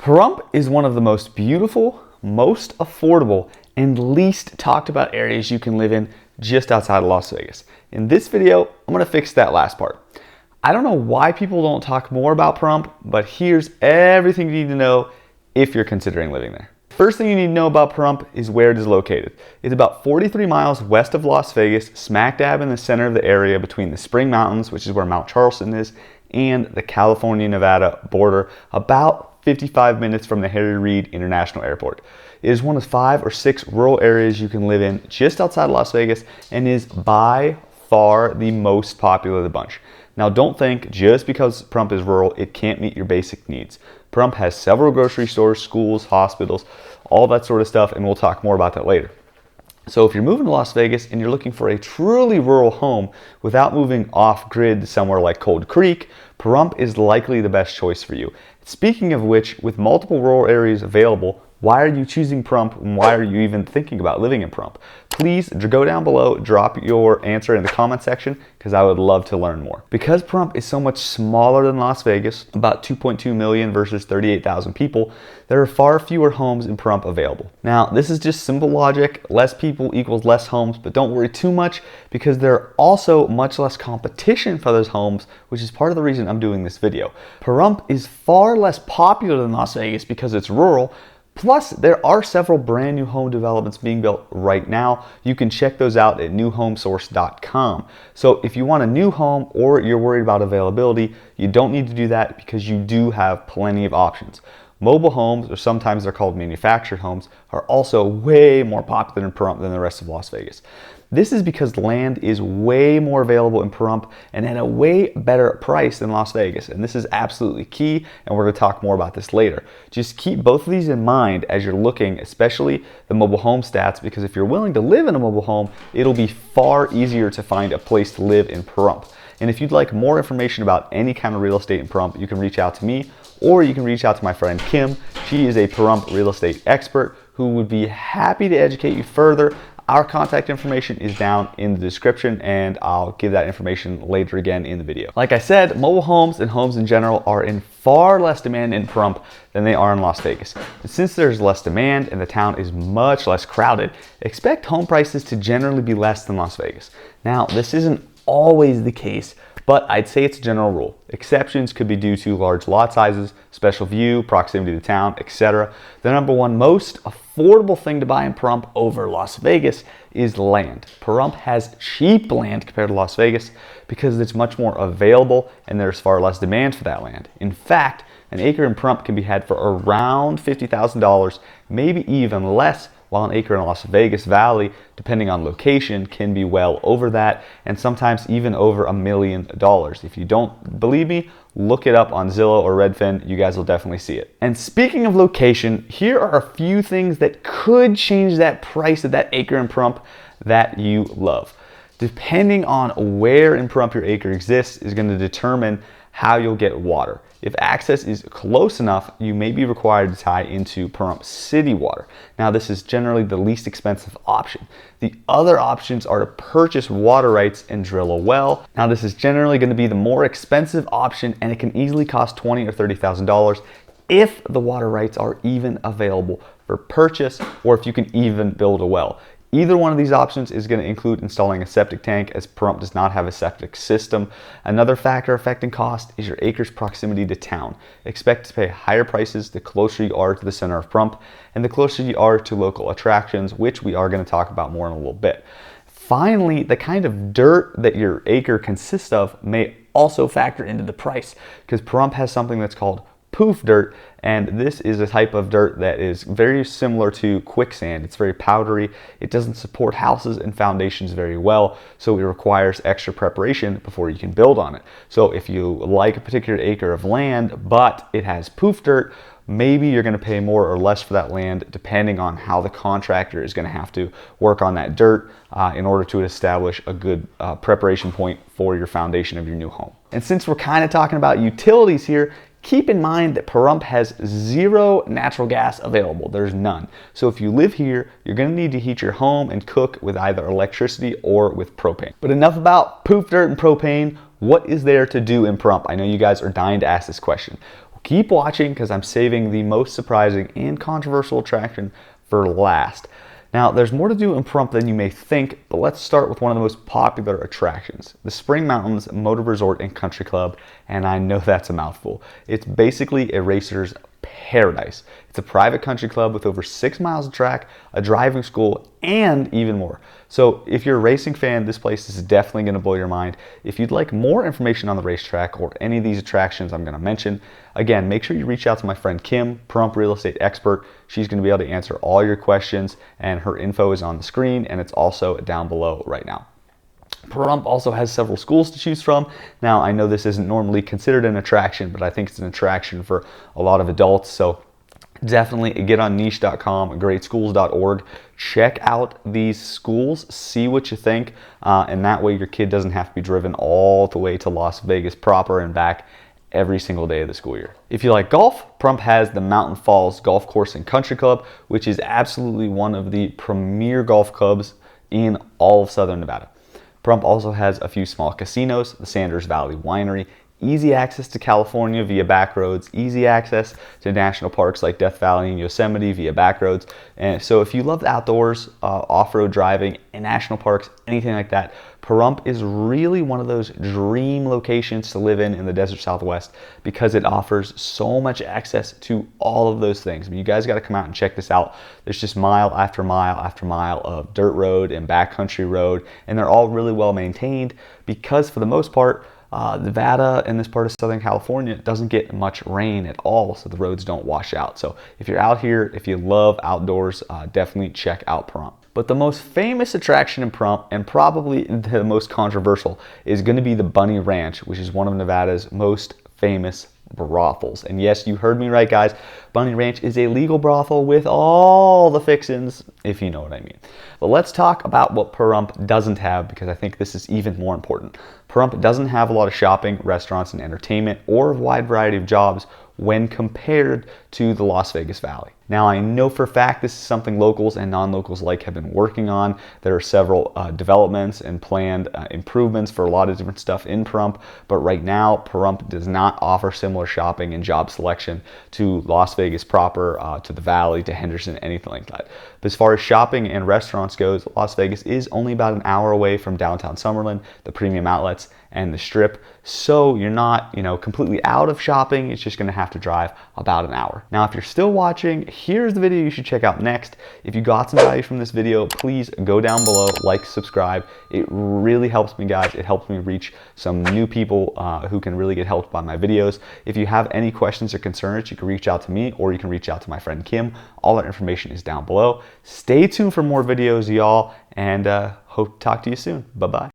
Pahrump is one of the most beautiful, most affordable, and least talked about areas you can live in just outside of Las Vegas. In this video, I'm going to fix that last part. I don't know why people don't talk more about Pahrump, but here's everything you need to know if you're considering living there. First thing you need to know about Pahrump is where it is located. It's about 43 miles west of Las Vegas, smack dab in the center of the area between the Spring Mountains, which is where Mount Charleston is, and the California-Nevada border, about 55 minutes from the Harry Reid International Airport. It is one of 5 or 6 rural areas you can live in just outside of Las Vegas and is by far the most popular of the bunch. Now don't think just because Pahrump is rural, it can't meet your basic needs. Pahrump has several grocery stores, schools, hospitals, all that sort of stuff, and we'll talk more about that later. So if you're moving to Las Vegas and you're looking for a truly rural home without moving off-grid to somewhere like Cold Creek, Pahrump is likely the best choice for you. Speaking of which, with multiple rural areas available, why are you choosing Pahrump and why are you even thinking about living in Pahrump? Please go down below, drop your answer in the comment section because I would love to learn more. Because Pahrump is so much smaller than Las Vegas, about 2.2 million versus 38,000 people, there are far fewer homes in Pahrump available. Now, this is just simple logic. Less people equals less homes, but don't worry too much because there are also much less competition for those homes, which is part of the reason I'm doing this video. Pahrump is far less popular than Las Vegas because it's rural. Plus, there are several brand new home developments being built right now. You can check those out at newhomesource.com. So if you want a new home or you're worried about availability, you don't need to do that because you do have plenty of options. Mobile homes, or sometimes they're called manufactured homes, are also way more popular in Pahrump than the rest of Las Vegas. This is because land is way more available in Pahrump and at a way better price than Las Vegas. And this is absolutely key, and we're going to talk more about this later. Just keep both of these in mind as you're looking, especially the mobile home stats, because if you're willing to live in a mobile home, it'll be far easier to find a place to live in Pahrump. And if you'd like more information about any kind of real estate in Pahrump, you can reach out to me, or you can reach out to my friend Kim. She is a Pahrump real estate expert who would be happy to educate you further. Our contact information is down in the description, and I'll give that information later again in the video. Like I said, mobile homes and homes in general are in far less demand in Pahrump than they are in Las Vegas. And since there's less demand and the town is much less crowded, expect home prices to generally be less than Las Vegas. Now, this isn't always the case, but I'd say it's a general rule. Exceptions could be due to large lot sizes, special view, proximity to town, etc. The number one most affordable thing to buy in Pahrump over Las Vegas is land. Pahrump has cheap land compared to Las Vegas because it's much more available and there's far less demand for that land. In fact, an acre in Pahrump can be had for around $50,000, maybe even less, while an acre in Las Vegas Valley, depending on location, can be well over that, and sometimes even over $1 million. If you don't believe me, look it up on Zillow or Redfin. You guys will definitely see it. And speaking of location, here are a few things that could change that price of that acre in Pahrump that you love. Depending on where in Pahrump your acre exists is going to determine how you'll get water. If access is close enough, you may be required to tie into Pahrump city water. Now, this is generally the least expensive option. The other options are to purchase water rights and drill a well. Now, this is generally going to be the more expensive option, and it can easily cost $20,000 or $30,000 if the water rights are even available for purchase, or if you can even build a well. Either one of these options is going to include installing a septic tank, as Pahrump does not have a septic system. Another factor affecting cost is your acre's proximity to town. Expect to pay higher prices the closer you are to the center of Pahrump and the closer you are to local attractions, which we are going to talk about more in a little bit. Finally, the kind of dirt that your acre consists of may also factor into the price, because Pahrump has something that's called Poof dirt, and this is a type of dirt that is very similar to quicksand. It's very powdery. It doesn't support houses and foundations very well, so it requires extra preparation before you can build on it. So if you like a particular acre of land, but it has poof dirt, maybe you're going to pay more or less for that land depending on how the contractor is going to have to work on that dirt in order to establish a good preparation point for your foundation of your new home. And since we're kind of talking about utilities here, keep in mind that Pahrump has 0 natural gas available. There's none. So if you live here, you're going to need to heat your home and cook with either electricity or with propane. But enough about poof dirt and propane. What is there to do in Pahrump? I know you guys are dying to ask this question. keep watching because I'm saving the most surprising and controversial attraction for last. Now, there's more to do in Pahrump than you may think, but let's start with one of the most popular attractions, the Spring Mountains Motor Resort and Country Club, and I know that's a mouthful. It's basically a racer's paradise. It's a private country club with over 6 miles of track, a driving school, and even more. So if you're a racing fan, this place is definitely going to blow your mind. If you'd like more information on the racetrack or any of these attractions I'm going to mention, again, make sure you reach out to my friend Kim, Pahrump real estate expert. She's going to be able to answer all your questions, and her info is on the screen, and it's also down below right now. Pahrump also has several schools to choose from. Now, I know this isn't normally considered an attraction, but I think it's an attraction for a lot of adults. So definitely get on niche.com, greatschools.org. Check out these schools, see what you think, and that way your kid doesn't have to be driven all the way to Las Vegas proper and back every single day of the school year. If you like golf, Pahrump has the Mountain Falls Golf Course and Country Club, which is absolutely one of the premier golf clubs in all of Southern Nevada. Pahrump also has a few small casinos, the Sanders Valley Winery, easy access to California via back roads, easy access to national parks like Death Valley and Yosemite via back roads. And so if you love the outdoors, off-road driving, and national parks, anything like that, Pahrump is really one of those dream locations to live in the desert Southwest because it offers so much access to all of those things. I mean, you guys got to come out and check this out. There's just mile after mile after mile of dirt road and backcountry road, and they're all really well maintained because for the most part, Nevada and this part of Southern California doesn't get much rain at all, so the roads don't wash out. So if you're out here, if you love outdoors, definitely check out Pahrump. But the most famous attraction in Pahrump, and probably the most controversial, is going to be the Bunny Ranch, which is one of Nevada's most famous brothels. And yes, you heard me right, guys. Bunny Ranch is a legal brothel with all the fixins, if you know what I mean. But let's talk about what Pahrump doesn't have, because I think this is even more important. Pahrump doesn't have a lot of shopping, restaurants, and entertainment, or a wide variety of jobs when compared to the Las Vegas Valley. Now, I know for a fact this is something locals and non-locals alike have been working on. There are several developments and planned improvements for a lot of different stuff in Pahrump, but right now, Pahrump does not offer similar shopping and job selection to Las Vegas proper, to the Valley, to Henderson, anything like that. But as far as shopping and restaurants goes, Las Vegas is only about an hour away from downtown Summerlin, the premium outlets, and the Strip, so you're not, completely out of shopping. It's just going to have to drive about an hour. Now, if you're still watching, here's the video you should check out next. If you got some value from this video, please go down below, like, subscribe. It really helps me, guys. It helps me reach some new people who can really get helped by my videos. If you have any questions or concerns, you can reach out to me or you can reach out to my friend Kim. All that information is down below. Stay tuned for more videos, y'all, and hope to talk to you soon. Bye-bye.